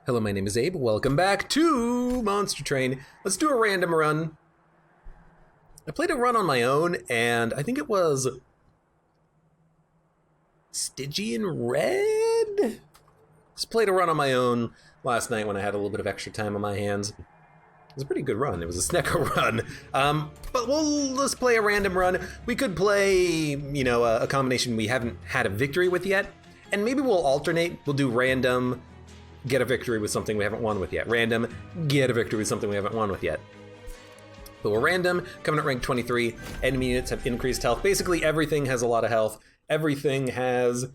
Hello, my name is Abe. Welcome back to Monster Train. Let's do a random run. I played a run on my own, and I think it was Stygian Red? Just played a run on my own last night when I had a little bit of extra time on my hands. It was a pretty good run. It was a Snecker run. But let's play a random run. We could play, a combination we haven't had a victory with yet, and maybe we'll alternate. We'll do random, get a victory with something we haven't won with yet. Random, get a victory with something we haven't won with yet. But we're random, coming at rank 23. Enemy units have increased health. Basically, everything has a lot of health. Everything has,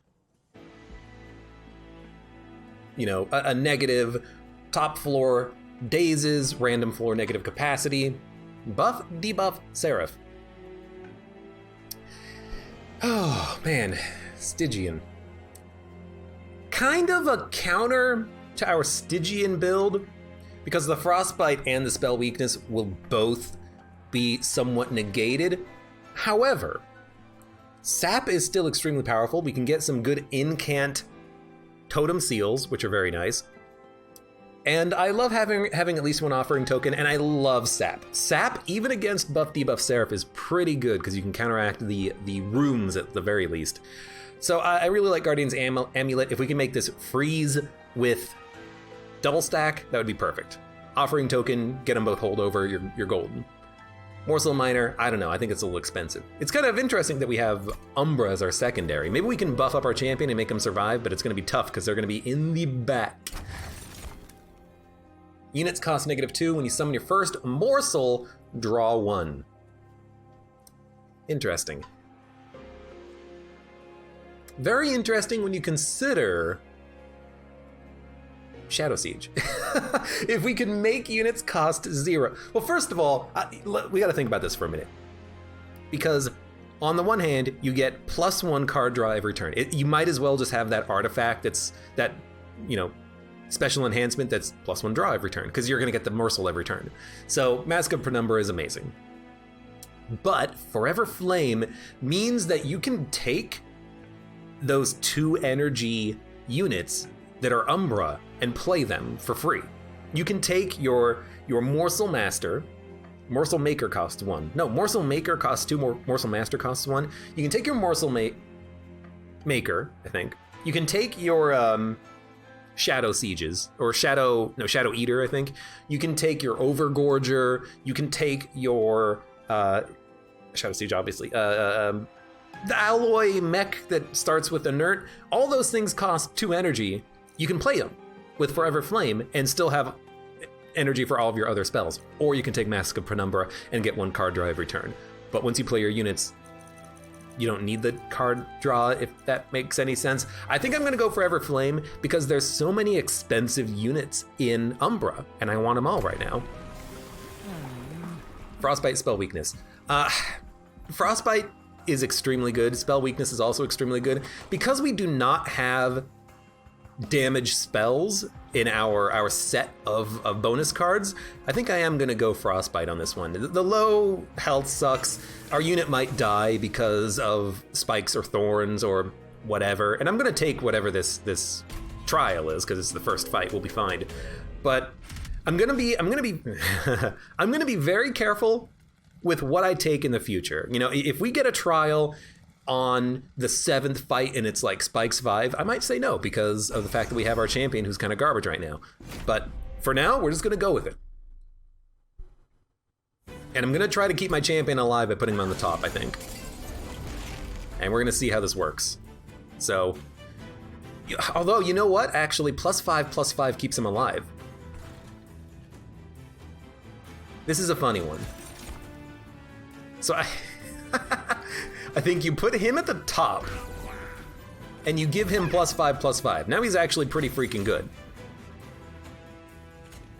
a negative top floor dazes, random floor negative capacity. Buff, debuff, Seraph. Oh, man. Stygian. Kind of a counter to our Stygian build, because the Frostbite and the spell weakness will both be somewhat negated. However, Sap is still extremely powerful. We can get some good incant totem seals, which are very nice. And I love having at least one offering token, and I love Sap. Sap, even against buff debuff Seraph, is pretty good because you can counteract the runes at the very least. So I really like Guardian's Amulet. If we can make this freeze with double stack, that would be perfect. Offering token, get them both holdover, you're golden. Morsel Miner, I don't know, I think it's a little expensive. It's kind of interesting that we have Umbra as our secondary. Maybe we can buff up our champion and make him survive, but it's gonna be tough because they're gonna be in the back. Units cost -2. When you summon your first Morsel, draw 1. Interesting. Very interesting when you consider Shadow Siege. If we can make units cost 0. Well, first of all, we gotta think about this for a minute. Because on the one hand, you get +1 card draw every turn. You might as well just have that artifact that special enhancement that's +1 draw every turn, because you're gonna get the Morsel every turn. So Mask of Penumbra is amazing. But Forever Flame means that you can take those 2 energy units that are Umbra and play them for free. You can take your Morsel Master. Morsel Maker costs 1. No, Morsel Maker costs 2, Morsel Master costs 1. You can take your Morsel Maker, I think. You can take your Shadow Sieges, or Shadow Eater, I think. You can take your Overgorger. You can take your Shadow Siege, obviously. The alloy mech that starts with inert. All those things cost 2 energy. You can play them with Forever Flame and still have energy for all of your other spells. Or you can take Mask of Penumbra and get 1 card draw every turn. But once you play your units, you don't need the card draw, if that makes any sense. I think I'm gonna go Forever Flame because there's so many expensive units in Umbra, and I want them all right now. Frostbite, spell weakness. Frostbite is extremely good. Spell weakness is also extremely good. Because we do not have damage spells in our set of bonus cards, I think I am gonna go Frostbite on this one. The low health sucks. Our unit might die because of spikes or thorns or whatever, and I'm gonna take whatever this trial is because it's the first fight. We'll be fine. But I'm gonna be I'm gonna be very careful with what I take in the future. If we get a trial on the 7th fight and it's like Spikes 5, I might say no because of the fact that we have our champion who's kind of garbage right now. But for now, we're just gonna go with it. And I'm gonna try to keep my champion alive by putting him on the top, I think. And we're gonna see how this works. So, although, you know what? Actually, +5/+5 keeps him alive. This is a funny one. So I think you put him at the top and you give him +5/+5. Now he's actually pretty freaking good.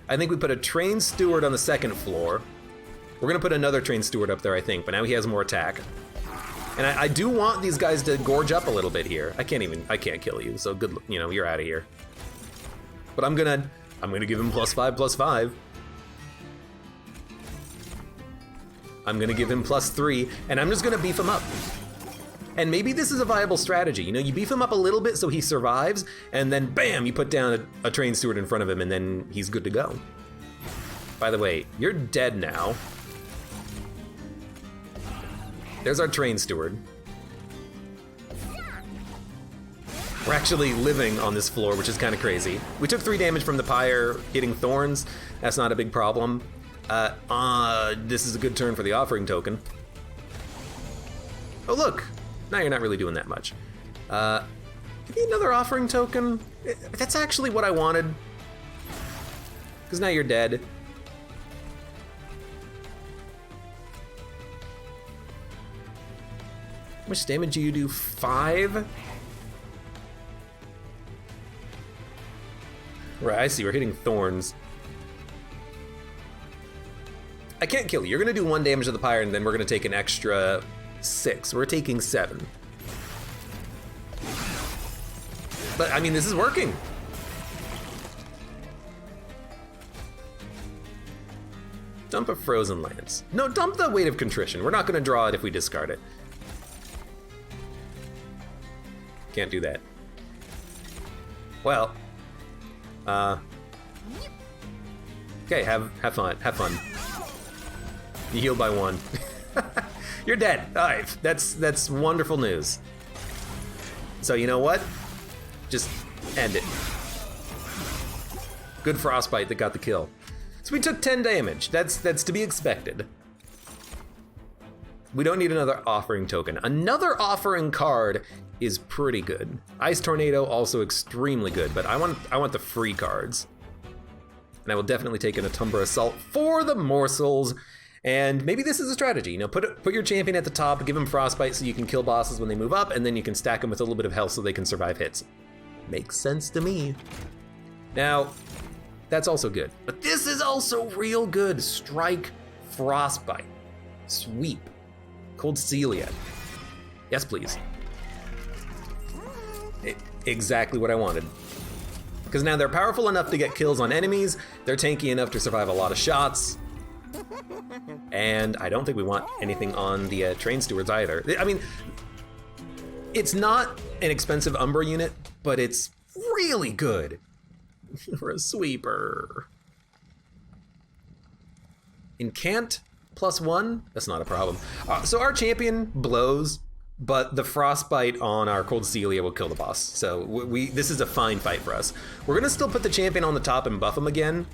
I think we put a trained steward on the 2nd floor. We're gonna put another trained steward up there, I think, but now he has more attack. And I do want these guys to gorge up a little bit here. I can't kill you, so good, you're out of here. But I'm gonna give him +5/+5. I'm gonna give him +3, and I'm just gonna beef him up. And maybe this is a viable strategy. You know, you beef him up a little bit so he survives, and then bam, you put down a train steward in front of him, and then he's good to go. By the way, you're dead now. There's our train steward. We're actually living on this floor, which is kind of crazy. We took 3 damage from the pyre hitting thorns. That's not a big problem. This is a good turn for the offering token. Oh look, now you're not really doing that much. Give me another offering token. That's actually what I wanted. Because now you're dead. How much damage do you do? 5? Right, I see, we're hitting thorns. I can't kill you. You're gonna do 1 damage to the pyre, and then we're gonna take an extra 6. We're taking 7. But, I mean, this is working. Dump a frozen lance. No, dump the weight of contrition. We're not gonna draw it if we discard it. Can't do that. Well. Okay, have fun. You healed by 1. You're dead. All right, that's wonderful news. So you know what? Just end it. Good frostbite that got the kill. So we took 10 damage. That's to be expected. We don't need another offering token. Another offering card is pretty good. Ice Tornado also extremely good, but I want the free cards. And I will definitely take an Atumbra Assault for the Morsels. And maybe this is a strategy, you know, put your champion at the top, give him frostbite so you can kill bosses when they move up, and then you can stack them with a little bit of health so they can survive hits. Makes sense to me. Now, that's also good. But this is also real good. Strike, frostbite, sweep, Cold Celia. Yes, please. Exactly what I wanted. Because now they're powerful enough to get kills on enemies, they're tanky enough to survive a lot of shots, and I don't think we want anything on the train stewards either. I mean, it's not an expensive Umbra unit, but it's really good for a sweeper. Incant +1? That's not a problem. So our champion blows, but the frostbite on our Cold Celia will kill the boss. So this is a fine fight for us. We're gonna still put the champion on the top and buff him again.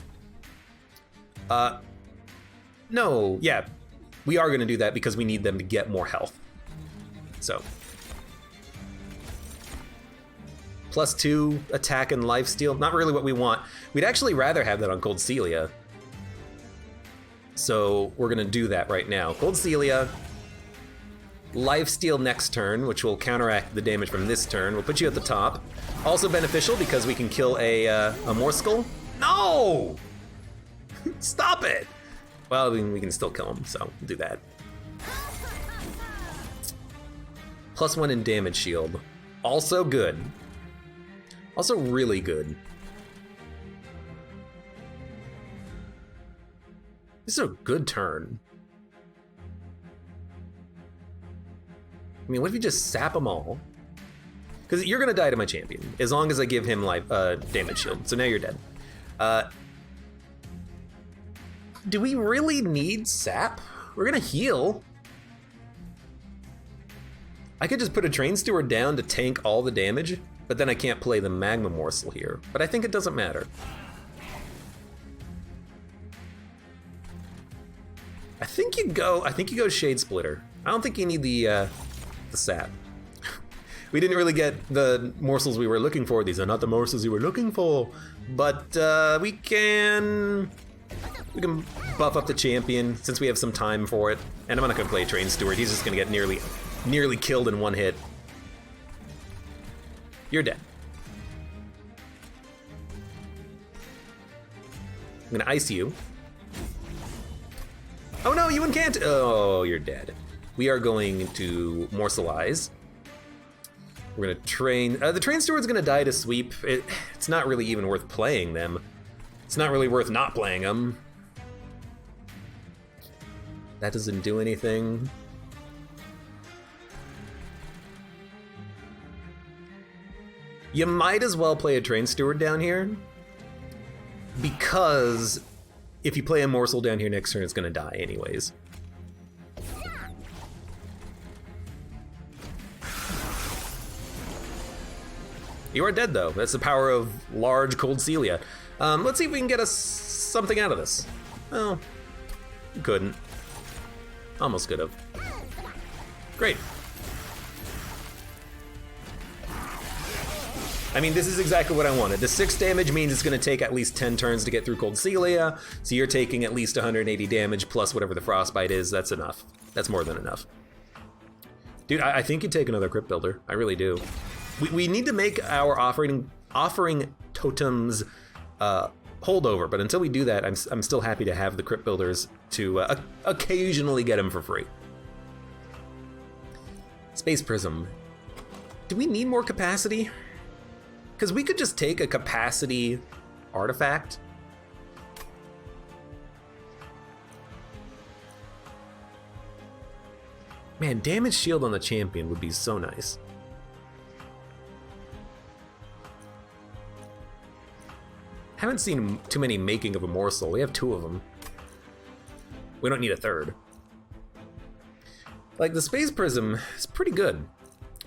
No, yeah, we are gonna do that because we need them to get more health. So. +2 attack and lifesteal, not really what we want. We'd actually rather have that on Cold Celia. So we're gonna do that right now. Cold Celia, lifesteal next turn, which will counteract the damage from this turn. We'll put you at the top. Also beneficial because we can kill a Morsel. No! Stop it! Well, we can still kill him, so we'll do that. +1 in damage shield. Also good. Also really good. This is a good turn. I mean, what if you just sap them all? Because you're gonna die to my champion, as long as I give him life, damage shield. So now you're dead. Do we really need sap? We're gonna heal. I could just put a train steward down to tank all the damage, but then I can't play the magma morsel here. But I think it doesn't matter. I think you go Shade Splitter. I don't think you need the sap. We didn't really get the morsels we were looking for. These are not the morsels you were looking for. But we can buff up the champion since we have some time for it. And I'm not gonna play Train Steward. He's just gonna get nearly killed in 1 hit. You're dead. I'm gonna ice you. Oh no, you can't. Oh, you're dead. We are going to morselize. We're gonna train. The train steward's gonna die to sweep. It's not really even worth playing them. It's not really worth not playing them. That doesn't do anything. You might as well play a Train Steward down here, because if you play a Morsel down here next turn, it's going to die anyways. You are dead, though. That's the power of large Cold Celia. Let's see if we can get us something out of this. Well, couldn't. Almost could have. Great. I mean, this is exactly what I wanted. The 6 damage means it's going to take at least 10 turns to get through Cold Celia, so you're taking at least 180 damage plus whatever the Frostbite is. That's enough. That's more than enough. Dude, I think you'd take another Crypt Builder. I really do. We need to make our offering totems holdover, but until we do that, I'm still happy to have the Crypt Builders to occasionally get them for free. Space Prism. Do we need more capacity? Because we could just take a capacity artifact. Man, damage shield on the champion would be so nice. Haven't seen too many making of a Morsel. We have 2 of them. We don't need a 3rd. Like, the Space Prism is pretty good,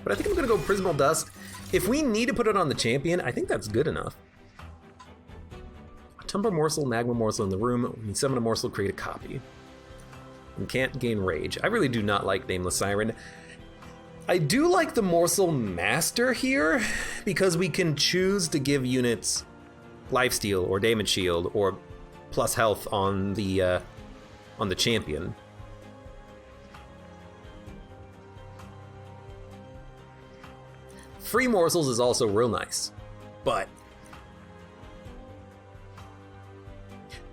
but I think I'm gonna go Prismal Dust. If we need to put it on the champion, I think that's good enough. Tumber Morsel, Magma Morsel in the room. When you summon a Morsel, create a copy. And can't gain Rage. I really do not like Nameless Siren. I do like the Morsel Master here, because we can choose to give units lifesteal or damage shield or plus health on the champion. Free Morsels is also real nice, but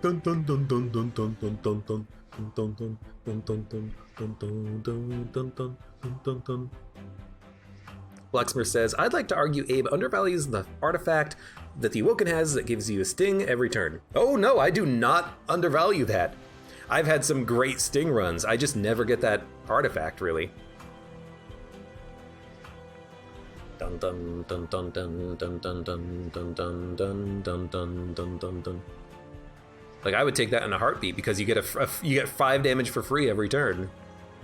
dun dun dun dun dun dun dun dun dun dun dun dun dun dun dun dun dun dun dun. Blacksmith says, I'd like to argue Abe undervalues the artifact that the Awoken has that gives you a sting every turn. Oh no, I do not undervalue that. I've had some great sting runs. I just never get that artifact, really. Dun dun dun dun dun dun dun dun dun dun dun dun dun dun dun dun. Like, I would take that in a heartbeat, because you get you get 5 damage for free every turn.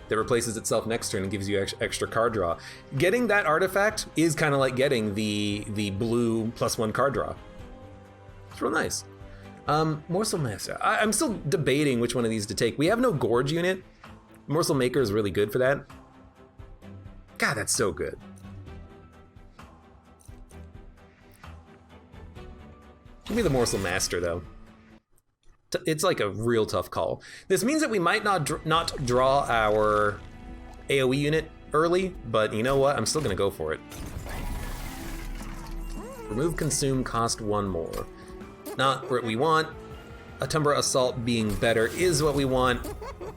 That replaces itself next turn and gives you extra card draw. Getting that artifact is kind of like getting the blue +1 card draw. It's real nice. Morsel Master. I'm still debating which one of these to take. We have no Gorge unit. Morsel Maker is really good for that. God, that's so good. Give me the Morsel Master, though. It's like a real tough call. This means that we might not draw our AoE unit early, but you know what? I'm still gonna go for it. Remove Consume, cost 1 more. Not what we want. A Tumbra Assault being better is what we want.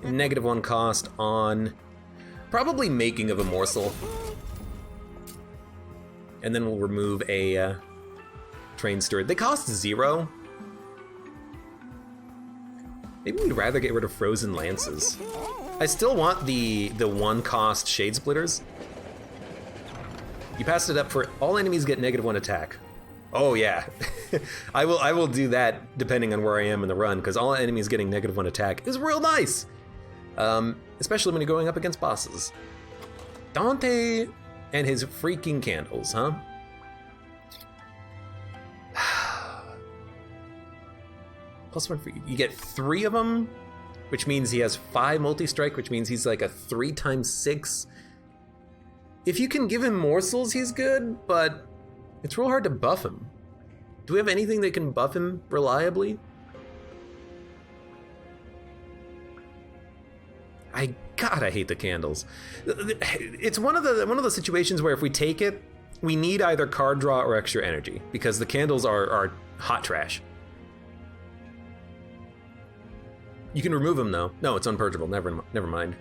-1 cost on probably making of a Morsel. And then we'll remove a Train Steward. They cost 0. Maybe we'd rather get rid of Frozen Lances. I still want the 1 cost Shade Splitters. You passed it up for all enemies get -1 attack. Oh yeah, I will do that depending on where I am in the run, because all enemies getting -1 attack is real nice. Especially when you're going up against bosses. Dante and his freaking candles, huh? +1 for you get 3 of them, which means he has 5 multi-strike, which means he's like a 3 × 6. If you can give him Morsels, he's good, but it's real hard to buff him. Do we have anything that can buff him reliably? God, I hate the candles. It's one of the situations where if we take it, we need either card draw or extra energy, because the candles are hot trash. You can remove them though. No, it's unpurgeable. Never mind.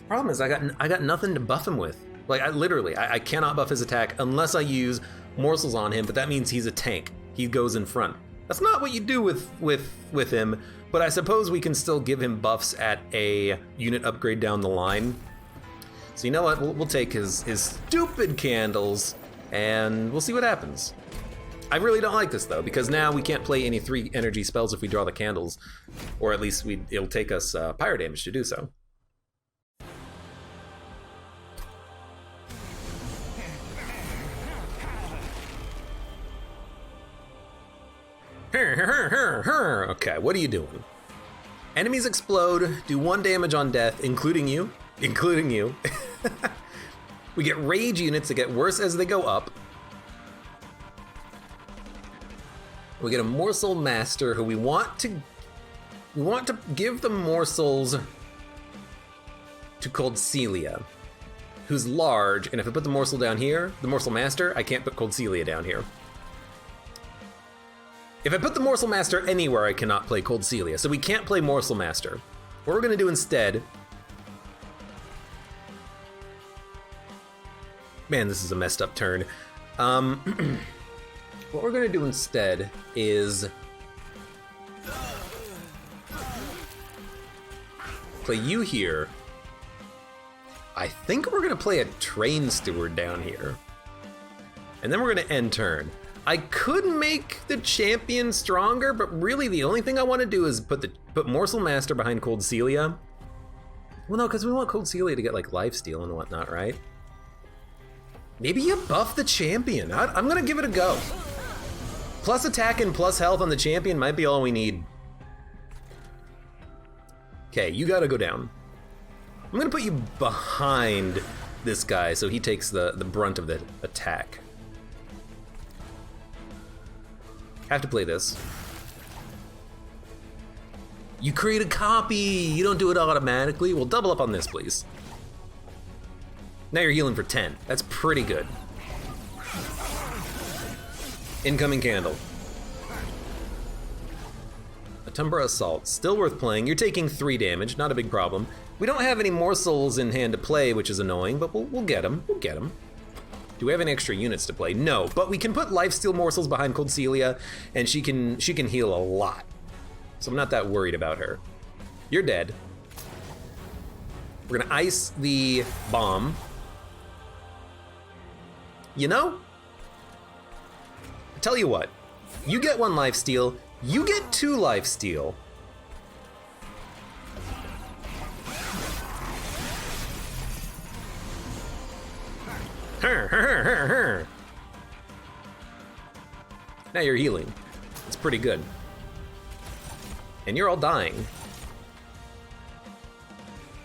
Problem is, I got nothing to buff him with. Like, I cannot buff his attack unless I use Morsels on him. But that means he's a tank. He goes in front. That's not what you do with him, but I suppose we can still give him buffs at a unit upgrade down the line. So you know what, we'll take his stupid candles, and we'll see what happens. I really don't like this though, because now we can't play any 3 energy spells if we draw the candles, or at least it'll take us pyre damage to do so. Okay, what are you doing? Enemies explode, do 1 damage on death, including you. We get rage units that get worse as they go up. We get a Morsel Master who we want to give the morsels to Cold Celia, who's large, and if I put the morsel down here, the Morsel Master, I can't put Cold Celia down here. If I put the Morsel Master anywhere, I cannot play Cold Celia, so we can't play Morsel Master. What we're gonna do instead... Man, this is a messed up turn. What we're gonna do instead is play you here. I think we're gonna play a Train Steward down here. And then we're gonna end turn. I could make the champion stronger, but really the only thing I wanna do is put Morsel Master behind Cold Celia. Well, no, because we want Cold Celia to get like lifesteal and whatnot, right? Maybe you buff the champion. I'm gonna give it a go. Plus attack and plus health on the champion might be all we need. Okay, you gotta go down. I'm gonna put you behind this guy so he takes the brunt of the attack. Have to play this. You create a copy, you don't do it automatically. Well, double up on this, please. Now you're healing for 10. That's pretty good. Incoming candle. A Tumbra Assault, still worth playing. You're taking 3 damage, not a big problem. We don't have any morsels in hand to play, which is annoying, but we'll get them. We'll get them. Do we have any extra units to play? No, but we can put lifesteal morsels behind Cold Celia, and she can heal a lot. So I'm not that worried about her. You're dead. We're gonna ice the bomb. You know? Tell you what, you get 1 lifesteal, you get 2 lifesteal. Now you're healing. It's pretty good. And you're all dying.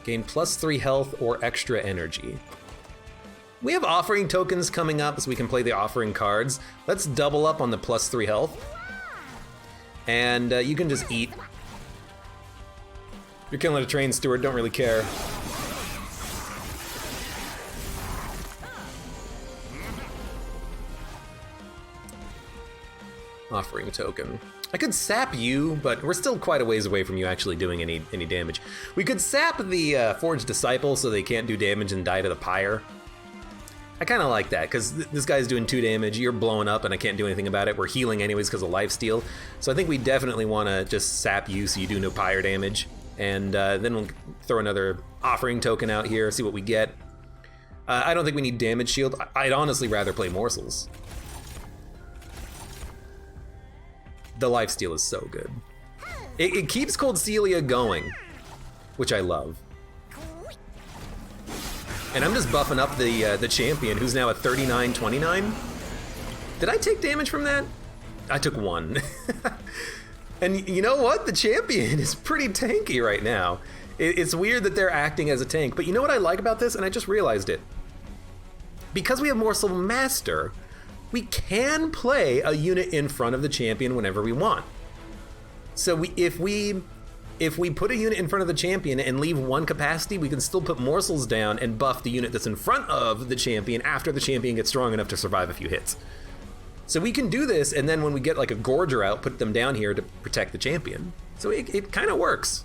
Gain +3 health or extra energy. We have offering tokens coming up so we can play the offering cards. Let's double up on the +3 health. And you can just eat. You're killing a Train Steward, don't really care. Offering token. I could sap you, but we're still quite a ways away from you actually doing any damage. We could sap the Forged Disciple so they can't do damage and die to the pyre. I kind of like that, because this guy's doing 2 damage, you're blowing up and I can't do anything about it. We're healing anyways because of lifesteal. So I think we definitely want to just sap you so you do no pyre damage. And then we'll throw another offering token out here, see what we get. I don't think we need damage shield. I'd honestly rather play morsels. The lifesteal is so good. It keeps Cold Celia going, which I love. And I'm just buffing up the champion, who's now at 39-29. Did I take damage from that? I took 1. And you know what? The champion is pretty tanky right now. It's weird that they're acting as a tank, but you know what I like about this? And I just realized it. Because we have Morsel Master, we can play a unit in front of the champion whenever we want. So if we put a unit in front of the champion and leave 1 capacity, we can still put morsels down and buff the unit that's in front of the champion after the champion gets strong enough to survive a few hits. So we can do this, and then when we get like a Gorger out, put them down here to protect the champion. So it kind of works.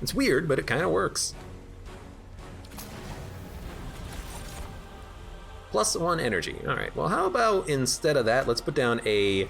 It's weird, but it kind of works. +1 energy. All right, well, how about instead of that, let's put down a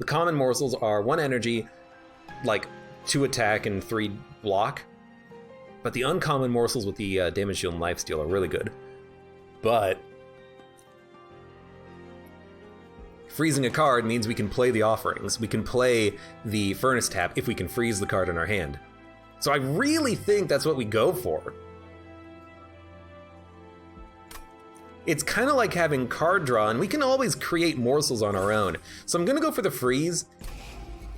The common morsels are 1 energy, like 2 attack and 3 block. But the uncommon morsels with the damage shield and lifesteal are really good. But freezing a card means we can play the offerings. We can play the furnace tap if we can freeze the card in our hand. So I really think that's what we go for. It's kind of like having card draw, and we can always create morsels on our own. So I'm gonna go for the freeze.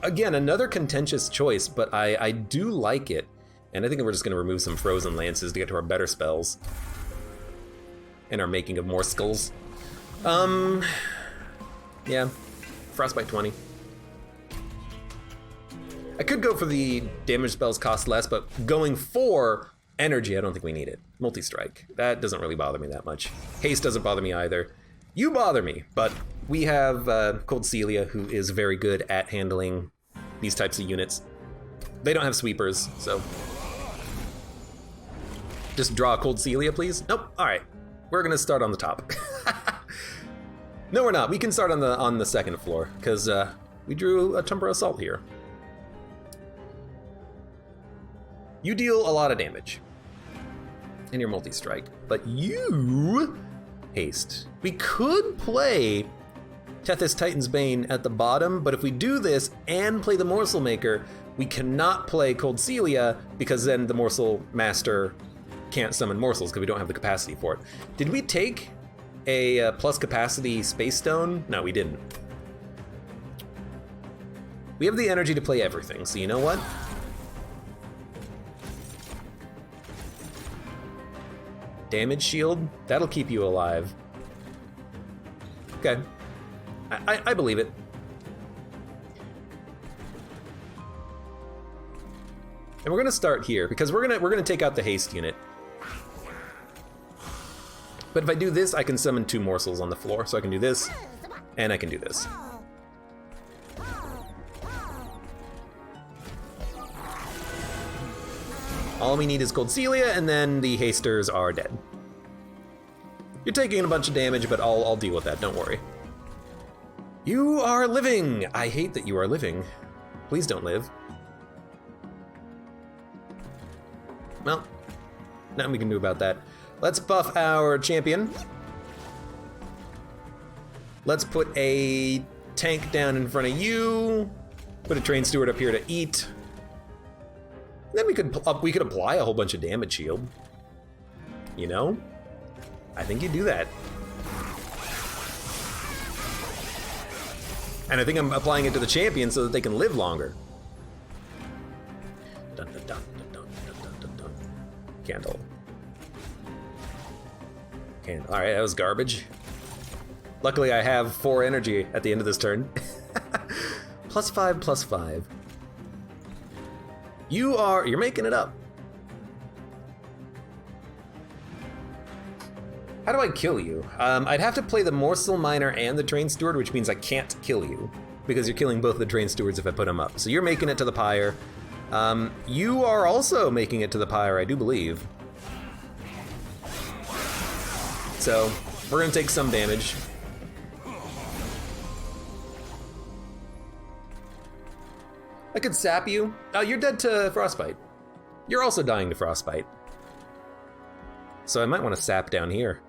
Again, another contentious choice, but I do like it. And I think we're just gonna remove some frozen lances to get to our better spells. And our making of more skulls. Yeah, Frostbite 20. I could go for the damage spells cost less, but going for energy, I don't think we need it. Multi-strike, that doesn't really bother me that much. Haste doesn't bother me either. You bother me, but we have Cold Celia, who is very good at handling these types of units. They don't have sweepers, so. Just draw Cold Celia, please. Nope, all right. We're gonna start on the top. No, we're not. We can start on the second floor, because we drew a Temper Assault here. You deal a lot of damage. And you're multi-strike. But you haste. We could play Tethys Titan's Bane at the bottom, but if we do this and play the Morsel Maker, we cannot play Cold Celia, because then the Morsel Master can't summon morsels because we don't have the capacity for it. Did we take a plus capacity Space Stone? No, we didn't. We have the energy to play everything, so you know what? Damage shield, that'll keep you alive. Okay, I believe it. And we're gonna start here because we're gonna take out the haste unit. But if I do this, I can summon 2 morsels on the floor. So I can do this, and I can do this. All we need is Cold Celia, and then the hasters are dead. You're taking a bunch of damage, but I'll deal with that, don't worry. You are living! I hate that you are living. Please don't live. Well, nothing we can do about that. Let's buff our champion. Let's put a tank down in front of you. Put a train steward up here to eat. Then we could apply a whole bunch of damage shield. You know? I think you do that. And I think I'm applying it to the champion so that they can live longer. Dun, dun, dun, dun, dun, dun, dun, dun. Candle. All right, that was garbage. Luckily, I have 4 energy at the end of this turn. +5, +5. You're making it up. How do I kill you? I'd have to play the Morsel Miner and the Train Steward, which means I can't kill you because you're killing both the Train Stewards if I put them up. So you're making it to the pyre. You are also making it to the pyre, I do believe. So we're gonna take some damage. I could sap you. Oh, you're dead to Frostbite. You're also dying to Frostbite. So I might want to sap down here.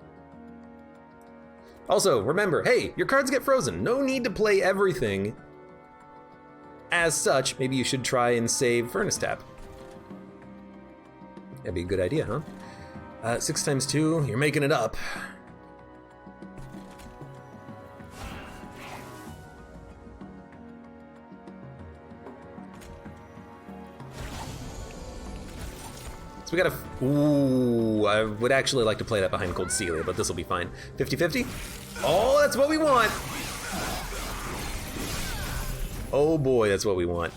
Also, remember, hey, your cards get frozen. No need to play everything. As such, maybe you should try and save Furnace Tap. That'd be a good idea, huh? 6 times 2, you're making it up. So we got a, ooh, I would actually like to play that behind Cold Celia, but this will be fine. 50-50? Oh, that's what we want. Oh boy, that's what we want.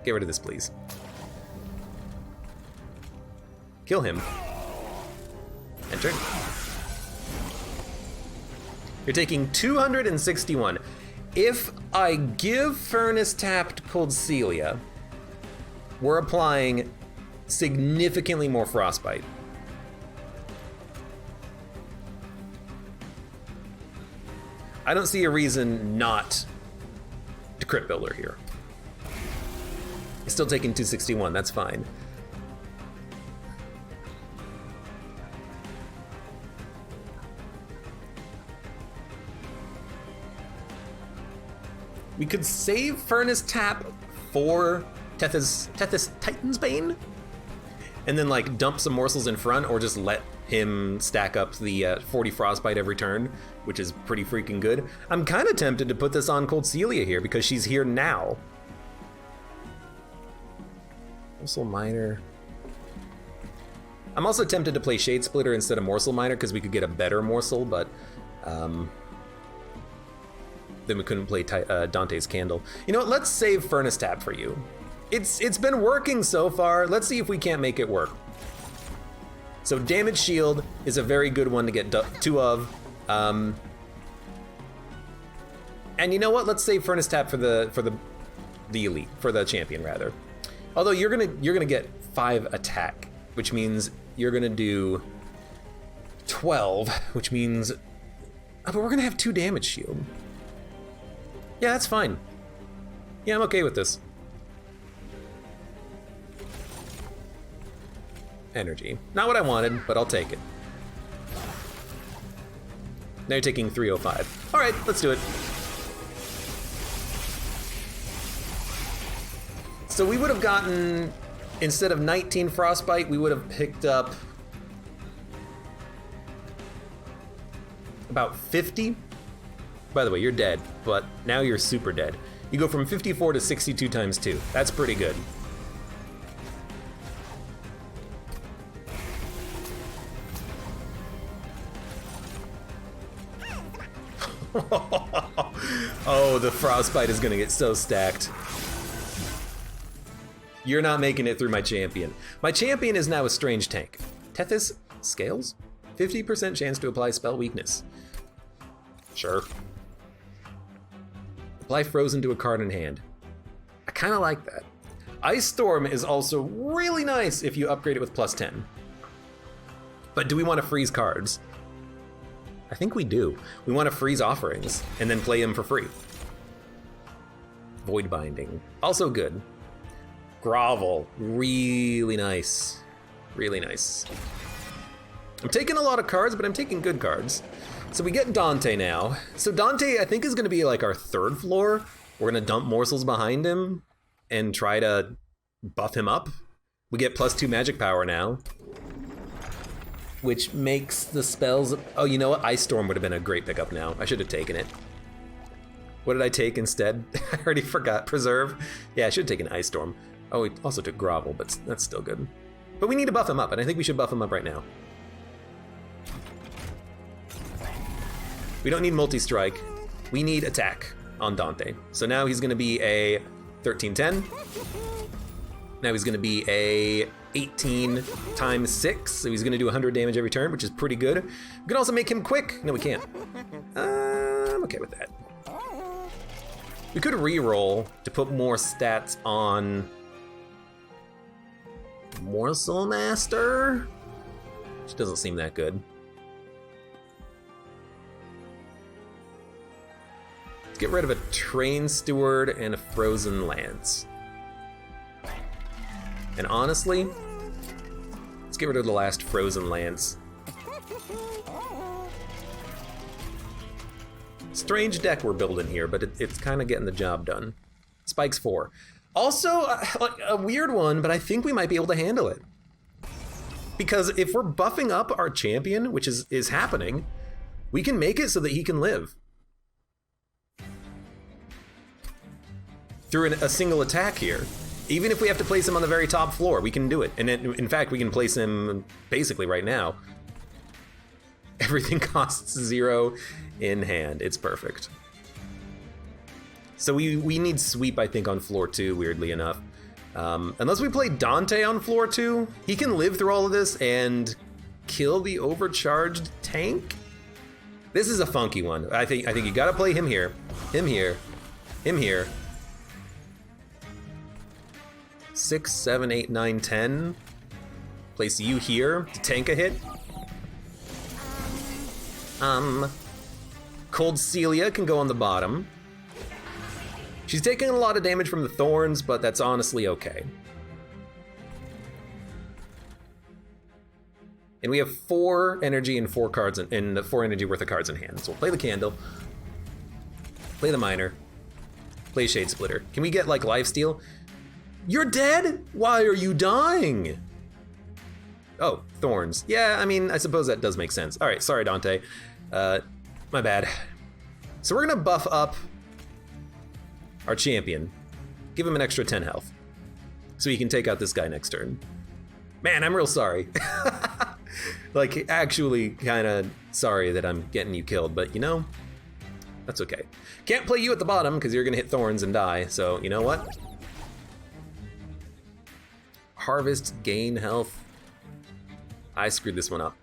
Get rid of this, please. Kill him. Enter. You're taking 261. If I give Furnace Tap to Cold Celia, we're applying significantly more Frostbite. I don't see a reason not to crit builder here. He's still taking 261, that's fine. We could save Furnace Tap for Tethys Titan's Bane, and then like dump some morsels in front, or just let him stack up the 40 Frostbite every turn, which is pretty freaking good. I'm kind of tempted to put this on Cold Celia here because she's here now. Morsel Miner. I'm also tempted to play Shade Splitter instead of Morsel Miner because we could get a better morsel, but then we couldn't play Dante's Candle. You know what, let's save Furnace Tap for you. It's been working so far. Let's see if we can't make it work. So Damage Shield is a very good one to get 2 of. And you know what, let's save Furnace Tap for the elite, for the champion rather. Although you're gonna get 5 attack, which means you're gonna do 12, which means, but we're gonna have 2 damage shield. Yeah, that's fine. Yeah, I'm okay with this. Energy. Not what I wanted, but I'll take it. Now you're taking 305. All right, let's do it. So we would have gotten, instead of 19 Frostbite, we would have picked up about 50. By the way, you're dead, but now you're super dead. You go from 54 to 62 times 2. That's pretty good. Oh, the Frostbite is gonna get so stacked. You're not making it through my champion. My champion is now a strange tank. Tethys Scales? 50% chance to apply spell weakness. Sure. Apply Frozen to a card in hand. I kind of like that. Ice Storm is also really nice if you upgrade it with +10. But do we want to freeze cards? I think we do. We want to freeze offerings and then play them for free. Void Binding, also good. Grovel, really nice. Really nice. I'm taking a lot of cards, but I'm taking good cards. So we get Dante now. So Dante, I think, is going to be like our 3rd floor. We're going to dump morsels behind him and try to buff him up. We get +2 magic power now, which makes the spells... Oh, you know what? Ice Storm would have been a great pickup now. I should have taken it. What did I take instead? I already forgot. Preserve? Yeah, I should have taken Ice Storm. Oh, we also took Grovel, but that's still good. But we need to buff him up, and I think we should buff him up right now. We don't need multi-strike. We need attack on Dante. So now he's going to be a 13-10. Now he's going to be a 18 times 6. So he's going to do 100 damage every turn, which is pretty good. We can also make him quick. No, we can't. I'm okay with that. We could re-roll to put more stats on Morsel Master, which doesn't seem that good. Let's get rid of a Train Steward and a Frozen Lance. And honestly, let's get rid of the last Frozen Lance. Strange deck we're building here, but it's kind of getting the job done. Spikes 4. Also, a weird one, but I think we might be able to handle it. Because if we're buffing up our champion, which is happening, we can make it so that he can live. Through a single attack here. Even if we have to place him on the very top floor, we can do it. And in fact, we can place him basically right now. Everything costs 0 in hand. It's perfect. So we need sweep, I think, on floor 2, weirdly enough. Unless we play Dante on floor 2, he can live through all of this and kill the overcharged tank. This is a funky one. I think you gotta play him here, him here, him here. 6, 7, 8, 9, 10. Place you here to tank a hit. Cold Celia can go on the bottom. She's taking a lot of damage from the thorns, but that's honestly okay. And we have 4 energy and 4 cards and 4 energy worth of cards in hand. So we'll play the Candle, play the Miner, play Shade Splitter. Can we get like lifesteal? You're dead? Why are you dying? Oh, thorns. Yeah, I mean, I suppose that does make sense. All right, sorry, Dante. My bad. So we're gonna buff up our champion. Give him an extra 10 health, so he can take out this guy next turn. Man, I'm real sorry. Like, actually kinda sorry that I'm getting you killed, but you know, that's okay. Can't play you at the bottom because you're gonna hit thorns and die, so you know what? Harvest, gain health. I screwed this one up.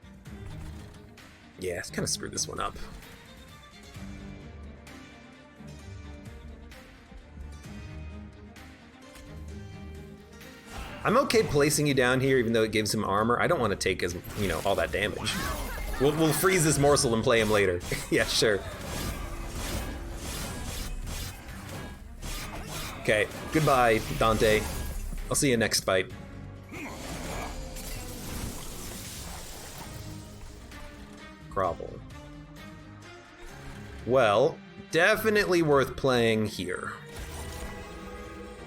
Yeah, I kinda screwed this one up. I'm okay placing you down here, even though it gives him armor. I don't want to take as, you know, all that damage. We'll freeze this morsel and play him later. Yeah, sure. Okay, goodbye, Dante. I'll see you next fight. Grovel. Well, definitely worth playing here.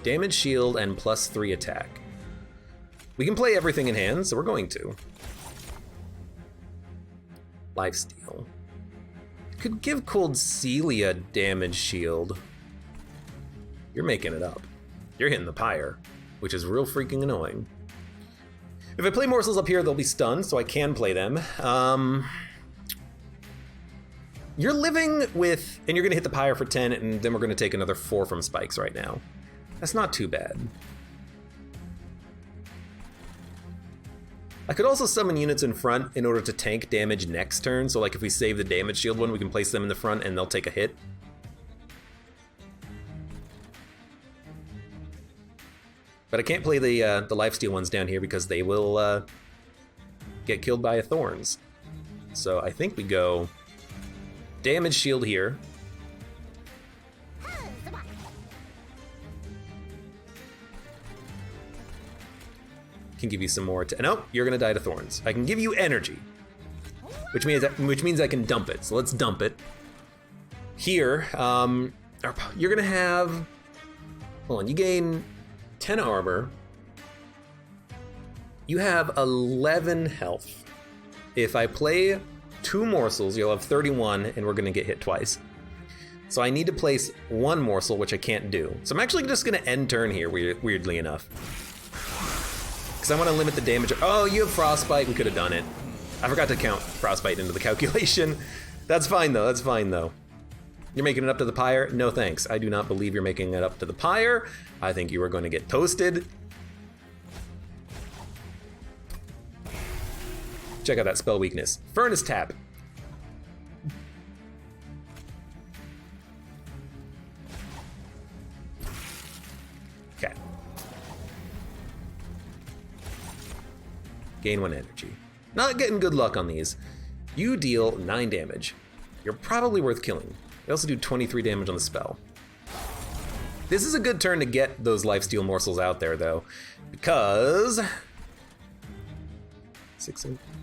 Damage shield and +3 attack. We can play everything in hand, so we're going to. Lifesteal. Could give Cold Celia damage shield. You're making it up. You're hitting the pyre, which is real freaking annoying. If I play morsels up here, they'll be stunned, so I can play them. You're living with, and you're gonna hit the pyre for 10, and then we're gonna take another 4 from spikes right now. That's not too bad. I could also summon units in front in order to tank damage next turn, so like if we save the damage shield one, we can place them in the front and they'll take a hit. But I can't play the lifesteal ones down here because they will get killed by thorns. So I think we go damage shield here. Can give you some more. Nope, you're gonna die to thorns. I can give you energy, which means I can dump it. So let's dump it. Here, you're gonna have. Hold on, you gain 10 armor. You have 11 health. If I play 2 morsels, you'll have 31, and we're gonna get hit twice. So I need to place 1 morsel, which I can't do. So I'm actually just gonna end turn here, weirdly enough. Because I want to limit the damage. Oh, you have frostbite. We could have done it. I forgot to count frostbite into the calculation. That's fine though. That's fine though. You're making it up to the pyre? No thanks. I do not believe you're making it up to the pyre. I think you are going to get toasted. Check out that spell weakness. Furnace Tap. Okay. Gain 1 energy. Not getting good luck on these. You deal 9 damage. You're probably worth killing. You also do 23 damage on the spell. This is a good turn to get those lifesteal morsels out there though, because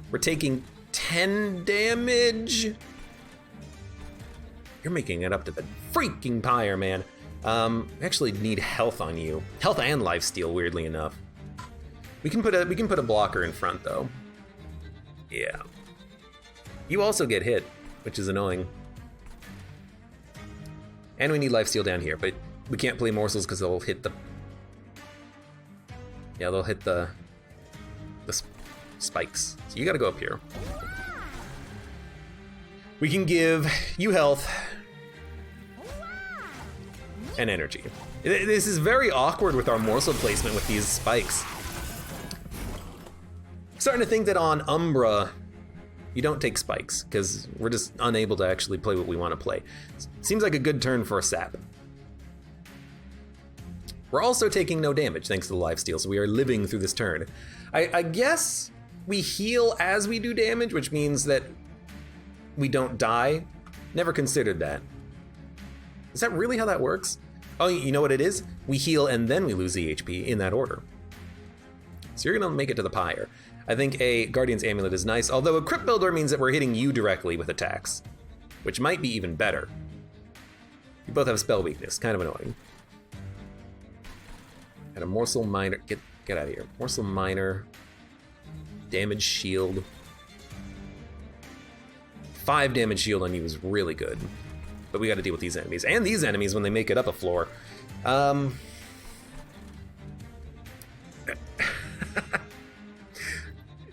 we're taking 10 damage. You're making it up to the freaking pyre, man. We actually need health on you. Health and lifesteal, weirdly enough. We can put a blocker in front though. Yeah. You also get hit, which is annoying. And we need lifesteal down here, but we can't play morsels because they'll hit the. Yeah, they'll hit the spikes. So you got to go up here. We can give you health and energy. This is very awkward with our morsel placement with these spikes. Starting to think that on Umbra, you don't take spikes, because we're just unable to actually play what we want to play. Seems like a good turn for a sap. We're also taking no damage thanks to the lifesteal, so we are living through this turn. I guess we heal as we do damage, which means that we don't die Never considered that. Is that really how that works? Oh, you know what it is? We heal and then we lose the HP in that order. So you're gonna make it to the pyre. I think a Guardian's Amulet is nice, although a Crypt Builder means that we're hitting you directly with attacks, which might be even better. You both have spell weakness, kind of annoying. And a Morsel Miner, get out of here. Morsel Miner, damage shield. 5 damage shield on you is really good, but we got to deal with these enemies. And these enemies when they make it up a floor.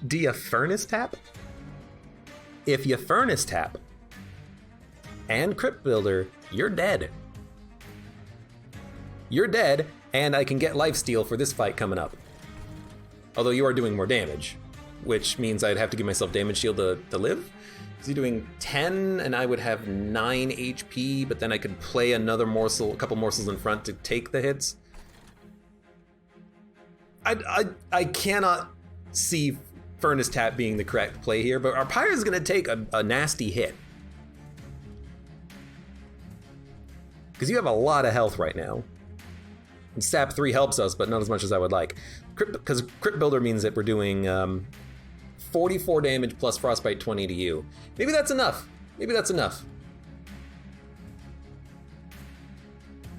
Do you Furnace Tap? If you Furnace Tap and Crypt Builder, you're dead. You're dead, and I can get lifesteal for this fight coming up. Although you are doing more damage, which means I'd have to give myself damage shield to live. Is he doing 10 and I would have 9 HP, but then I could play another morsel, a couple morsels in front to take the hits? I cannot see Furnace Tap being the correct play here, but our pyre is going to take a nasty hit. Because you have a lot of health right now. And Sap 3 helps us, but not as much as I would like. Because Crypt Builder means that we're doing 44 damage plus Frostbite 20 to you. Maybe that's enough. Maybe that's enough.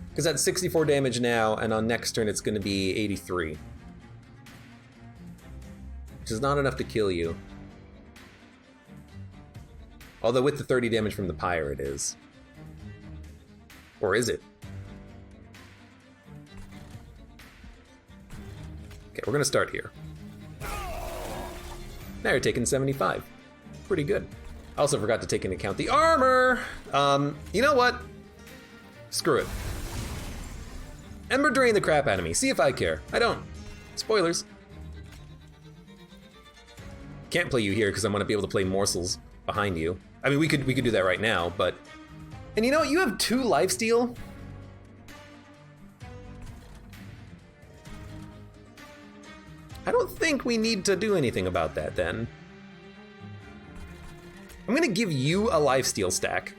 Because that's 64 damage now, and on next turn it's going to be 83. Which is not enough to kill you. Although with the 30 damage from the pyre it is. Or is it? Okay, we're gonna start here. Now you're taking 75. Pretty good. I also forgot to take into account the armor. You know what? Screw it. Ember Drain the crap out of me. See if I care. I don't. Spoilers. Can't play you here because I want to be able to play Morsels behind you. I mean, we could do that right now, but... And you know what? You have 2 lifesteal. I don't think we need to do anything about that then. I'm gonna give you a lifesteal stack.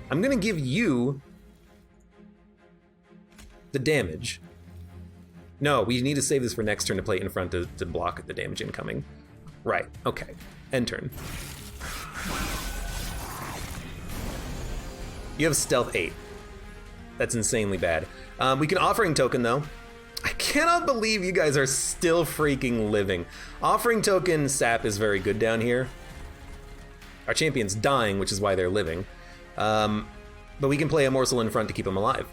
I'm gonna give you the damage. No, we need to save this for next turn to play it in front to block the damage incoming. Right, okay. End turn. You have stealth 8. That's insanely bad. We can offering token though. I cannot believe you guys are still freaking living. Offering token sap is very good down here. Our champion's dying, which is why they're living. But we can play a morsel in front to keep him alive.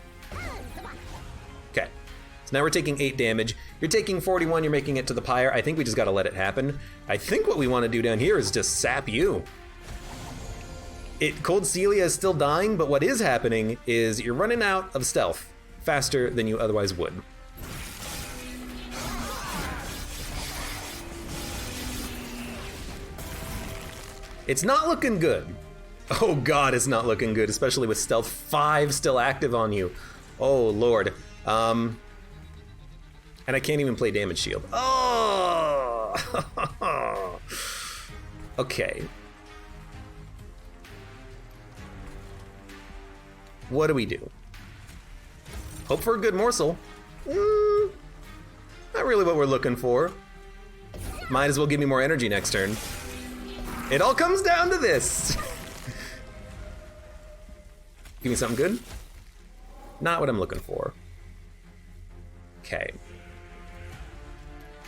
Okay, so now we're taking 8 damage. You're taking 41, you're making it to the pyre. I think we just gotta let it happen. I think what we wanna do down here is just sap you. Cold Celia is still dying, but what is happening is you're running out of stealth faster than you otherwise would. It's not looking good. Oh god, it's not looking good, especially with stealth 5 still active on you. Oh lord. And I can't even play damage shield. Oh! Okay. What do we do? Hope for a good morsel. Not really what we're looking for. Might as well give me more energy next turn. It all comes down to this. Give me something good? Not what I'm looking for. Okay.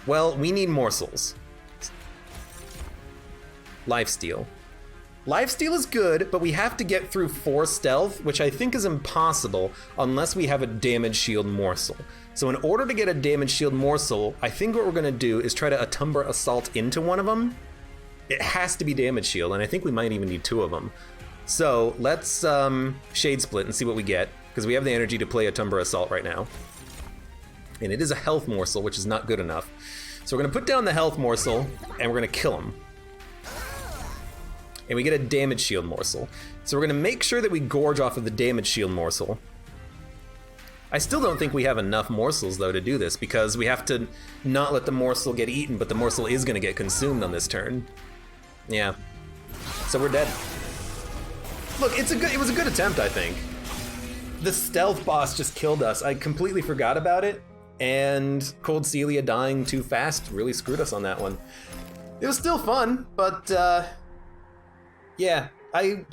Well, we need morsels. Lifesteal. Lifesteal is good, but we have to get through 4 stealth, which I think is impossible unless we have a damage shield morsel. So in order to get a damage shield morsel, I think what we're gonna do is try to Atumbra Assault into one of them. It has to be damage shield, and I think we might even need 2 of them. So let's Shade Split and see what we get, because we have the energy to play Atumbra Assault right now. And it is a health morsel, which is not good enough. So we're gonna put down the health morsel, and we're gonna kill him. And we get a damage shield morsel. So we're gonna make sure that we gorge off of the damage shield morsel. I still don't think we have enough morsels though to do this, because we have to not let the morsel get eaten, but the morsel is gonna get consumed on this turn. Yeah, so we're dead. Look, it was a good attempt, I think. The stealth boss just killed us. I completely forgot about it, and Cold Celia dying too fast really screwed us on that one. It was still fun, but yeah, I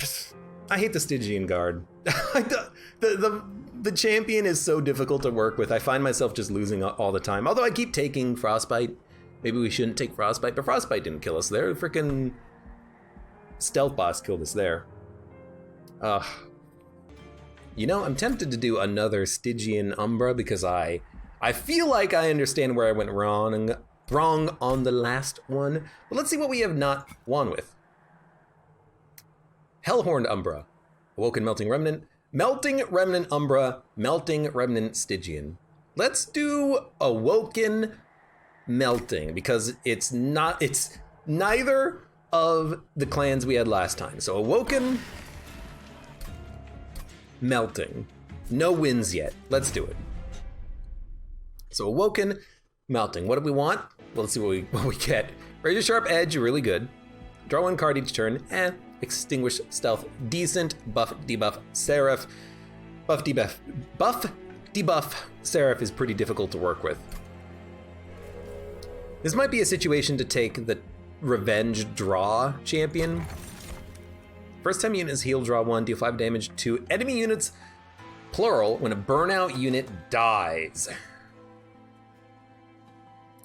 hate the Stygian guard. The champion is so difficult to work with. I find myself just losing all the time. Although I keep taking Frostbite. Maybe we shouldn't take Frostbite, but Frostbite didn't kill us there. The freaking stealth boss killed us there. You know, I'm tempted to do another Stygian Umbra because I feel like I understand where I went wrong on the last one. But let's see what we have not won with. Hellhorned Umbra, Awoken Melting Remnant, Melting Remnant Umbra, Melting Remnant Stygian. Let's do Awoken Melting because it's neither of the clans we had last time. So Awoken Melting. No wins yet. Let's do it. So Awoken Melting. What do we want? Well, let's see what we get. Razor Sharp Edge, really good. Draw one card each turn. Extinguish Stealth, decent. Buff, debuff, Seraph. Buff, debuff, Seraph is pretty difficult to work with. This might be a situation to take the Revenge Draw champion. First time unit is heal, draw 1, deal 5 damage to enemy units, plural, when a burnout unit dies.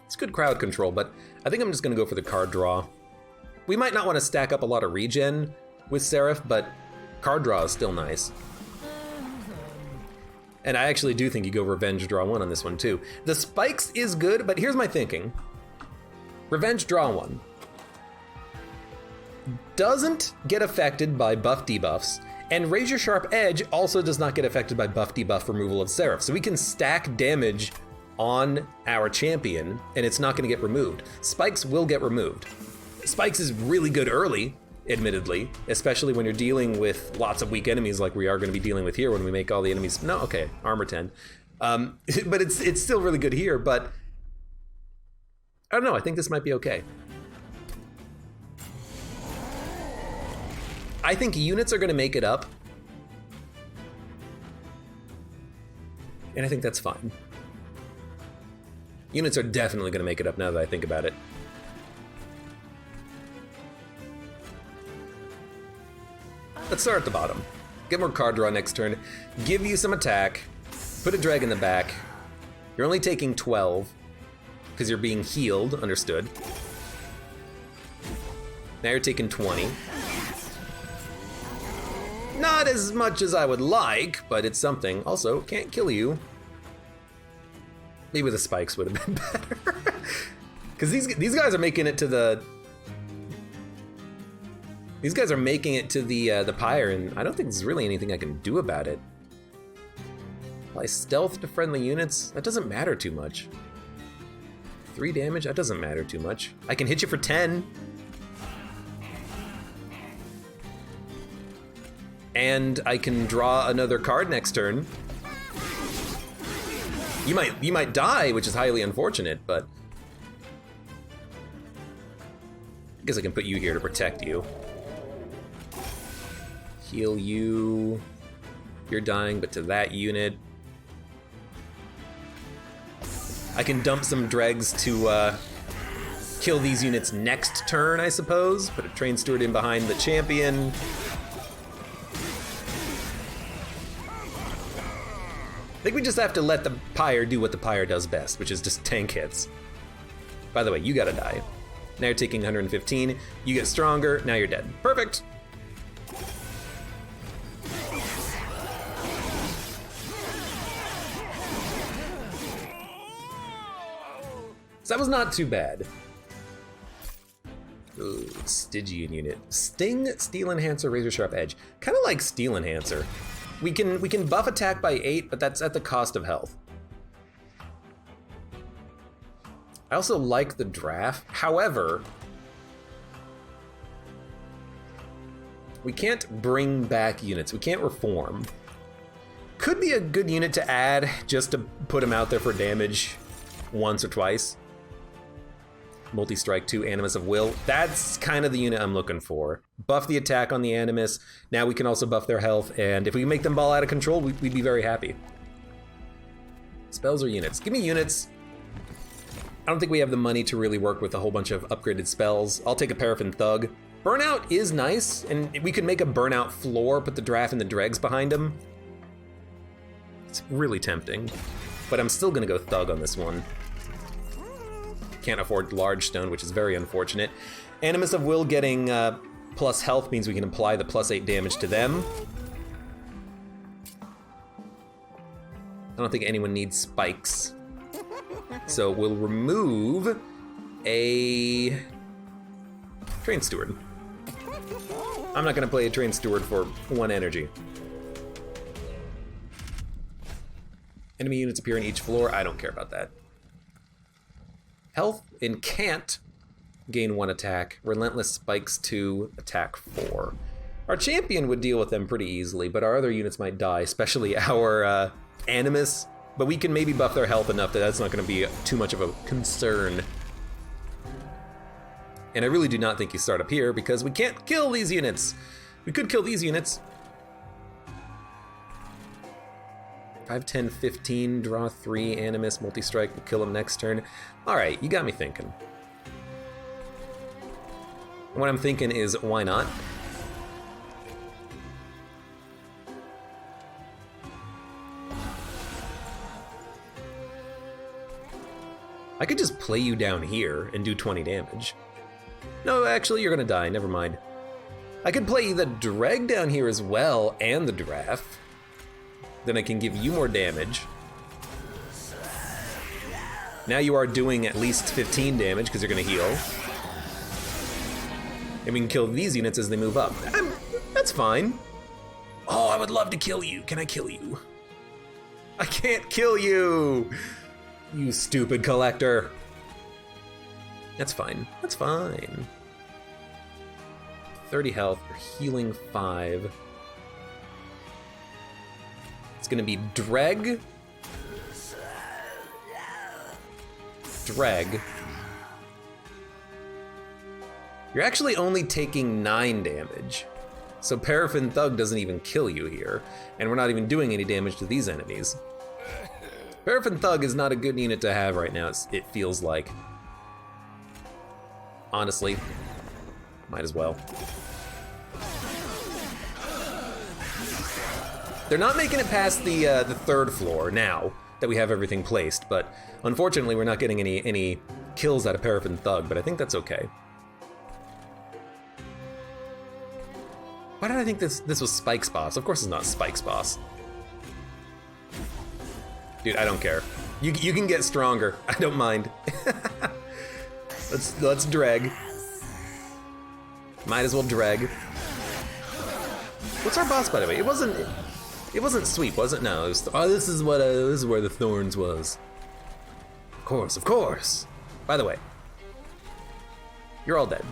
It's good crowd control, but I think I'm just gonna go for the card draw. We might not want to stack up a lot of regen with Seraph, but card draw is still nice. And I actually do think you go Revenge Draw 1 on this one too. The spikes is good, but here's my thinking. Revenge Draw 1 doesn't get affected by buff debuffs, and Razor Sharp Edge also does not get affected by buff debuff removal of Seraph. So we can stack damage on our champion, and it's not gonna get removed. Spikes will get removed. Spikes is really good early, admittedly, especially when you're dealing with lots of weak enemies like we are gonna be dealing with here when we make all the enemies, no, okay, armor 10. But it's still really good here, but I don't know, I think this might be okay. I think units are gonna make it up. And I think that's fine. Units are definitely gonna make it up now that I think about it. Let's start at the bottom. Get more card draw next turn. Give you some attack. Put a drag in the back. You're only taking 12 because you're being healed, understood. Now you're taking 20. Not as much as I would like, but it's something. Also, can't kill you. Maybe the spikes would have been better. Because these guys are making it to the... These guys are making it to the pyre, and I don't think there's really anything I can do about it. Apply stealth to friendly units? That doesn't matter too much. 3 damage? That doesn't matter too much. I can hit you for 10. And I can draw another card next turn. You might die, which is highly unfortunate, but I guess I can put you here to protect you. Heal you. You're dying, but to that unit. I can dump some dregs to kill these units next turn, I suppose. Put a Train Steward in behind the champion. I think we just have to let the pyre do what the pyre does best, which is just tank hits. By the way, you gotta die. Now you're taking 115. You get stronger, now you're dead. Perfect. So that was not too bad. Ooh, Stygian unit. Sting, Steel Enhancer, Razor Sharp Edge. Kind of like Steel Enhancer. We can buff attack by 8, but that's at the cost of health. I also like the draft. However, we can't bring back units. We can't reform. Could be a good unit to add just to put him out there for damage once or twice. Multi-strike 2, Animus of Will. That's kind of the unit I'm looking for. Buff the attack on the Animus. Now we can also buff their health, and if we can make them ball out of control, we'd be very happy. Spells or units? Give me units. I don't think we have the money to really work with a whole bunch of upgraded spells. I'll take a Paraffin Thug. Burnout is nice, and we could make a Burnout floor, put the Draft and the Dregs behind him. It's really tempting, but I'm still gonna go Thug on this one. Can't afford Large Stone, which is very unfortunate. Animus of Will getting plus health means we can apply the +8 damage to them. I don't think anyone needs spikes. So we'll remove a Train Steward. I'm not gonna play a Train Steward for 1 energy. Enemy units appear in each floor. I don't care about that. Health and can't gain 1 attack. Relentless spikes 2, attack 4. Our champion would deal with them pretty easily, but our other units might die, especially our Animus. But we can maybe buff their health enough that that's not going to be too much of a concern. And I really do not think you start up here because we can't kill these units. We could kill these units. 5, 10, 15, draw 3, Animus, multi-strike, we'll kill him next turn. All right, you got me thinking. What I'm thinking is, why not? I could just play you down here and do 20 damage. No, actually, you're gonna die, never mind. I could play the Dreg down here as well, and the Draft. Then I can give you more damage. Now you are doing at least 15 damage, because you're gonna heal. And we can kill these units as they move up. That's fine. Oh, I would love to kill you. Can I kill you? I can't kill you! You stupid collector. That's fine. That's fine. 30 health, we're healing 5. It's gonna be Dreg. Dreg. You're actually only taking 9 damage. So Paraffin Thug doesn't even kill you here. And we're not even doing any damage to these enemies. Paraffin Thug is not a good unit to have right now, it feels like. Honestly, might as well. They're not making it past the 3rd floor now that we have everything placed, but unfortunately we're not getting any kills out of Paraffin Thug, but I think that's okay. Why did I think this was Spike's boss? Of course it's not Spike's boss. Dude, I don't care. You can get stronger. I don't mind. Let's drag. Might as well drag. What's our boss, by the way? It wasn't Sweep, was it? No. It was, oh, this is where the Thorns was. Of course. By the way, you're all dead.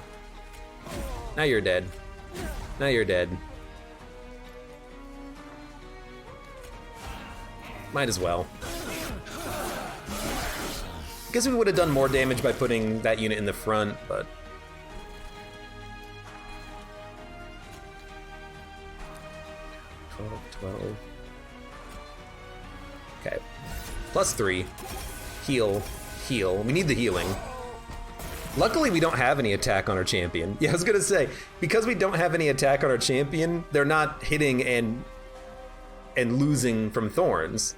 Now you're dead. Now you're dead. Might as well. I guess we would have done more damage by putting that unit in the front, but... $12. Okay. +3. Heal. Heal. We need the healing. Luckily, we don't have any attack on our champion. Yeah, I was gonna say, because we don't have any attack on our champion, they're not hitting and losing from thorns.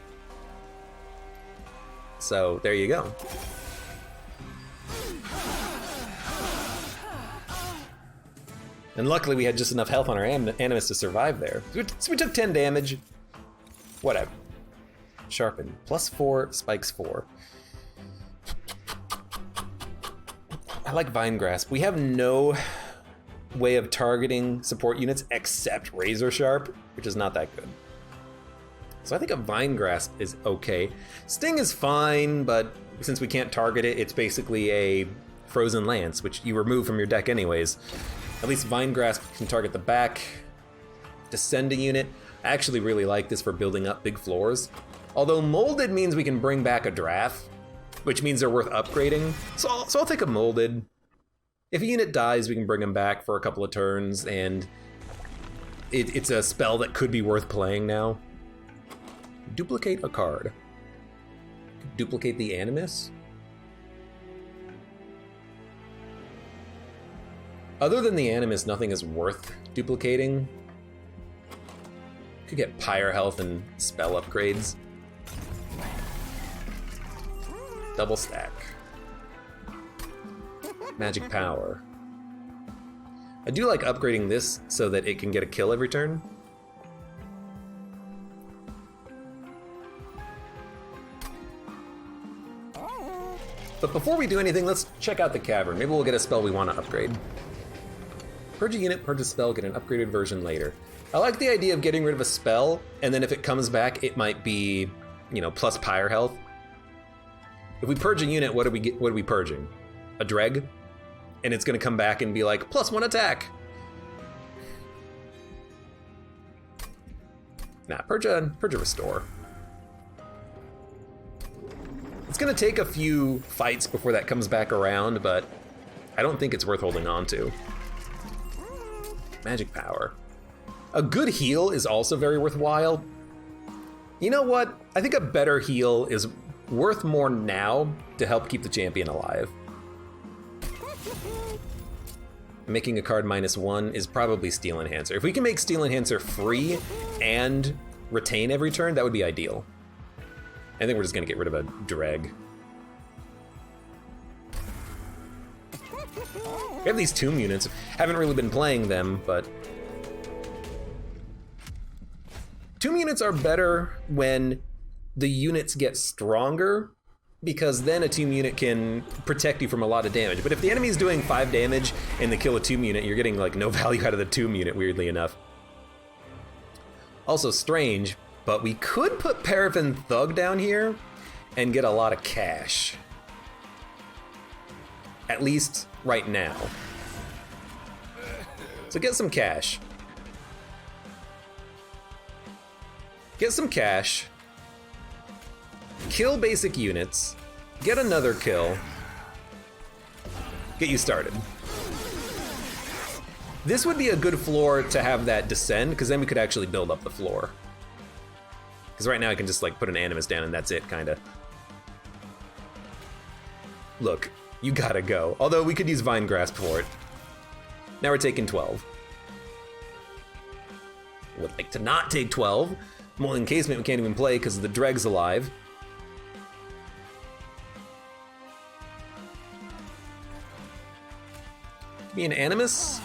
So, there you go. And luckily we had just enough health on our Animus to survive there. So we took 10 damage. Whatever. Sharpen. +4, spikes 4. I like Vine Grasp. We have no way of targeting support units except Razor Sharp, which is not that good. So I think a Vine Grasp is okay. Sting is fine, but since we can't target it, it's basically a Frozen Lance, which you remove from your deck anyways. At least Vine Grasp can target the back. Descending unit. I actually really like this for building up big floors. Although Molded means we can bring back a Draft. which means they're worth upgrading. So I'll take a molded. If a unit dies, we can bring them back for a couple of turns, and it's a spell that could be worth playing now. Duplicate a card. Duplicate the Animus. Other than the Animus, nothing is worth duplicating. Could get Pyre health and spell upgrades. Double stack. Magic power. I do like upgrading this so that it can get a kill every turn. But before we do anything, let's check out the cavern. Maybe we'll get a spell we want to upgrade. Purge a unit, purge a spell, get an upgraded version later. I like the idea of getting rid of a spell, and then if it comes back, it might be, you know, plus Pyre health. If we purge a unit, what are we purging? A Dreg? And it's gonna come back and be like, +1 attack! Nah, purge a restore. It's gonna take a few fights before that comes back around, but I don't think it's worth holding on to. Magic power. A good heal is also very worthwhile. You know what? I think a better heal is worth more now to help keep the champion alive. Making a card -1 is probably Steel Enhancer. If we can make Steel Enhancer free and retain every turn, that would be ideal. I think we're just gonna get rid of a Dreg. We have these Tomb units. Haven't really been playing them, but Tomb units are better when the units get stronger, because then a Tomb unit can protect you from a lot of damage. But if the enemy's doing 5 damage and they kill a Tomb unit, you're getting like no value out of the Tomb unit, weirdly enough. Also strange, but we could put Paraffin Thug down here and get a lot of cash. At least right now. So get some cash. Get some cash. Kill basic units. Get another kill. Get you started. This would be a good floor to have that descend, because then we could actually build up the floor. Because right now I can just like put an Animus down and that's it, kinda. Look, you gotta go. Although we could use Vine Grasp for it. Now we're taking 12. Would like to not take 12. Well, Encasement we can't even play because the Dreg's alive. Give me an Animus.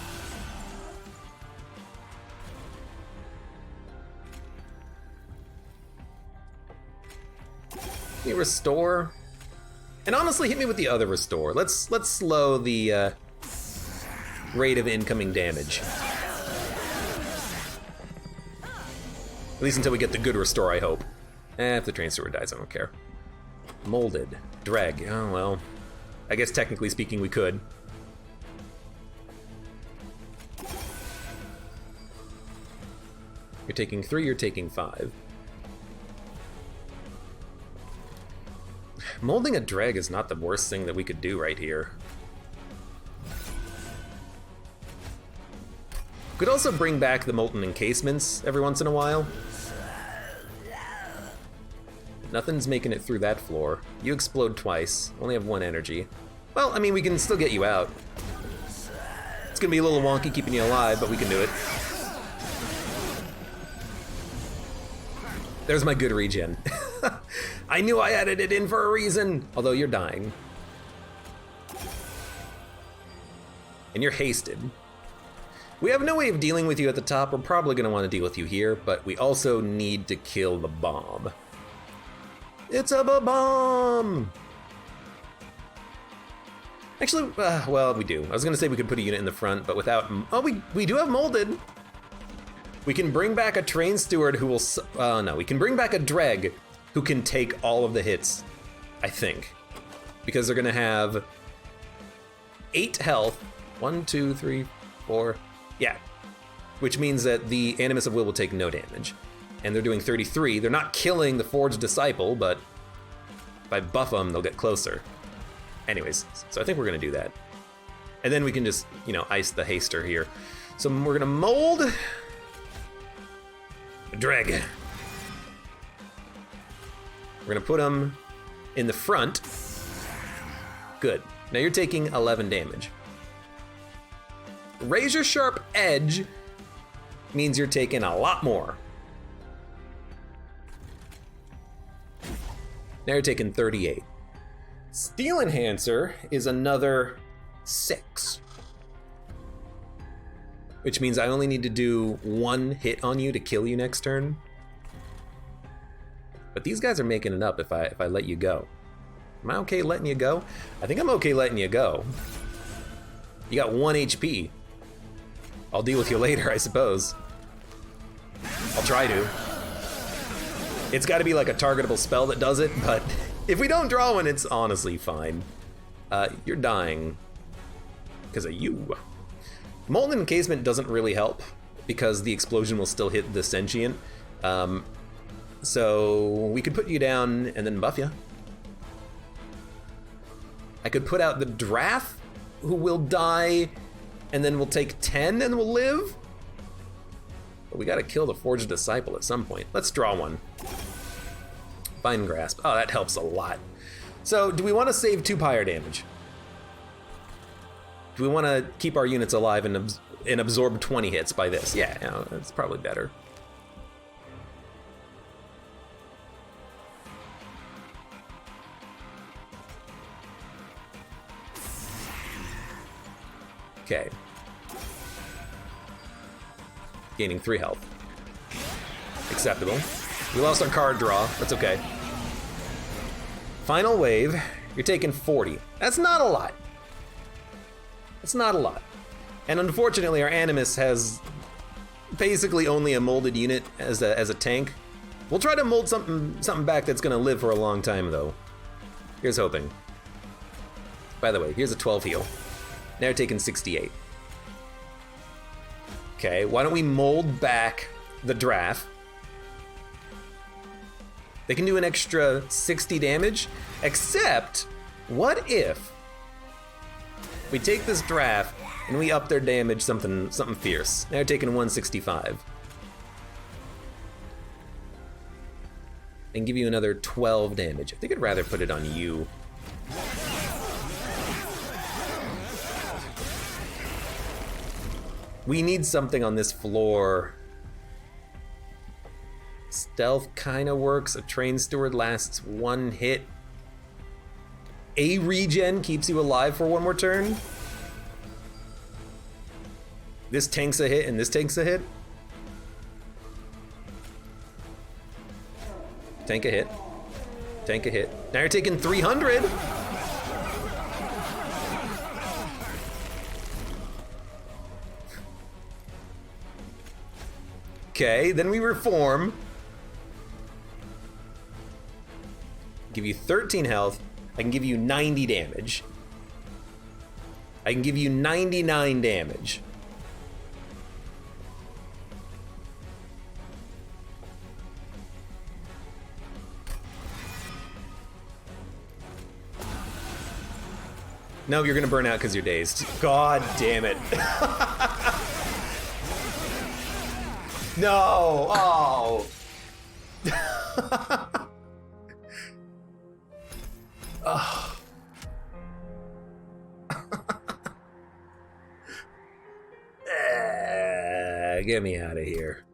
Give me Restore. And honestly, hit me with the other Restore. Let's slow the rate of incoming damage. At least until we get the good Restore, I hope. If the Train Steward dies, I don't care. Molded. Dreg. Oh, well. I guess technically speaking, we could. You're taking 3, you're taking 5. Molding a Dreg is not the worst thing that we could do right here. Could also bring back the Molten Encasements every once in a while. Nothing's making it through that floor. You explode twice, only have 1 energy. Well, I mean, we can still get you out. It's gonna be a little wonky keeping you alive, but we can do it. There's my good regen. I knew I added it in for a reason, although you're dying. And you're hasted. We have no way of dealing with you at the top. We're probably gonna want to deal with you here, but we also need to kill the bomb. It's a bomb! Actually, well, we do. I was gonna say we could put a unit in the front, but without, oh, we do have molded. We can bring back a Train Steward who will, no, we can bring back a Dreg who can take all of the hits, I think. Because they're gonna have 8 health. 1, 2, 3, 4, yeah. Which means that the Animus of Will will take no damage. And they're doing 33. They're not killing the Forged Disciple, but If I buff them, they'll get closer. Anyways, so I think we're gonna do that. And then we can just, you know, ice the haster here. So we're gonna mold a dragon. We're gonna put him in the front. Good. Now you're taking 11 damage. Razor sharp edge means you're taking a lot more. Now you're taking 38. Steel enhancer is another 6. Which means I only need to do 1 hit on you to kill you next turn. But these guys are making it up if I let you go. Am I okay letting you go? I think I'm okay letting you go. You got 1 HP. I'll deal with you later, I suppose. I'll try to. It's gotta be like a targetable spell that does it, but if we don't draw one, it's honestly fine. You're dying because of you. Molten Encasement doesn't really help because the explosion will still hit the sentient. So we could put you down and then buff you. I could put out the Draft, who will die, and then we'll take 10 and we'll live. But we gotta kill the Forged Disciple at some point. Let's draw one. Fine Grasp. Oh, that helps a lot. So do we want to save 2 pyre damage? Do we want to keep our units alive and absorb 20 hits by this? Yeah, you know, that's probably better. Okay. Gaining 3 health. Acceptable. We lost our card draw. That's okay. Final wave. You're taking 40. That's not a lot. That's not a lot. And unfortunately, our Animus has basically only a molded unit as a tank. We'll try to mold something back that's gonna live for a long time, though. Here's hoping. By the way, here's a 12 heal. Now you're taking 68. Okay, why don't we mold back the Draft? They can do an extra 60 damage, except what if we take this Draft and we up their damage something fierce? Now you're taking 165. And give you another 12 damage. I think I'd rather put it on you. We need something on this floor. Stealth kinda works. A Train Steward lasts 1 hit. A regen keeps you alive for 1 more turn. This tanks a hit and this tanks a hit. Tank a hit. Tank a hit. Now you're taking 300. Okay, then we reform. Give you 13 health. I can give you 90 damage. I can give you 99 damage. No, you're gonna burn out because you're dazed. God damn it. No! Oh! Oh. Get me out of here.